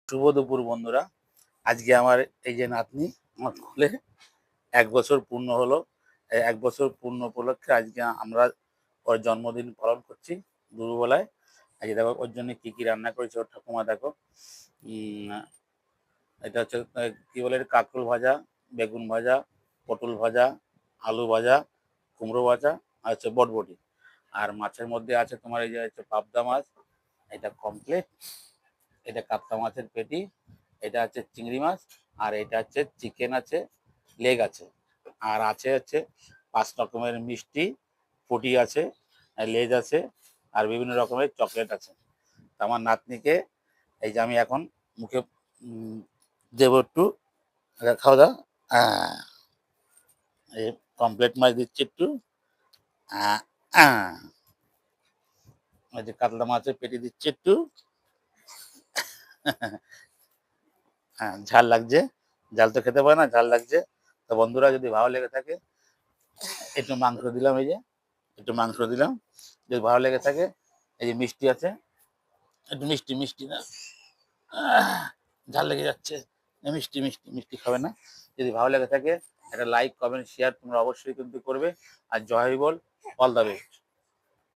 শুভ দুপুর বন্ধুরা। আজকে আমার এই যে নাতনি আমার কোলে ১ বছর পূর্ণ হলো। এই ১ বছর পূর্ণ উপলক্ষে আজকে আমরা ওর জন্মদিন পালন করছি দুপুরবেলায়। আজকে দেখো ওর জন্য কি রান্না করেছে ওর ঠাকুমা দেখো। উম এটা হচ্ছে কি বলে কাঁকরোল ভাজা, বেগুন ভাজা, পটল ভাজা, আলু ভাজা, কুমড়ো ভাজা আর হচ্ছে বটবটি। আর মাছের মধ্যে আছে তোমার এই যে হচ্ছে পাবদা মাছ, এটা কমপ্লিট। এটা কাতলা মাছের পেটি, এটা হচ্ছে চিংড়ি মাছ, আর এটা হচ্ছে চিকেন আছে, লেগ আছে, আর আছে হচ্ছে ৫ রকমের মিষ্টি, ফুটি আছে, লেজ আছে, আর বিভিন্ন রকমের চকলেট আছে। আমার নাতনিকে এই যে আমি এখন মুখে দেবো একটু, খাওয়া দাওয়া। এই কমপ্লিট মাছ দিচ্ছি একটু। আহ, আহ, এই যে কাতলা মাছের পেটি দিচ্ছি একটু। হ্যাঁ, ঝাল লাগছে। ঝাল তো খেতে পারে না, ঝাল লাগছে। তো বন্ধুরা যদি ভালো লেগে থাকে একটু মাংস দিলাম, এই যে একটু মাংস দিলাম। যদি ভালো লেগে থাকে এই যে মিষ্টি আছে, একটু মিষ্টি মিষ্টি না, ঝাল লেগে যাচ্ছে। মিষ্টি মিষ্টি মিষ্টি খাবে না। যদি ভালো লেগে থাকে একটা লাইক কমেন্ট শেয়ার তোমরা অবশ্যই কিন্তু করবে। আর জয় বল, অল দ্য বেস্ট।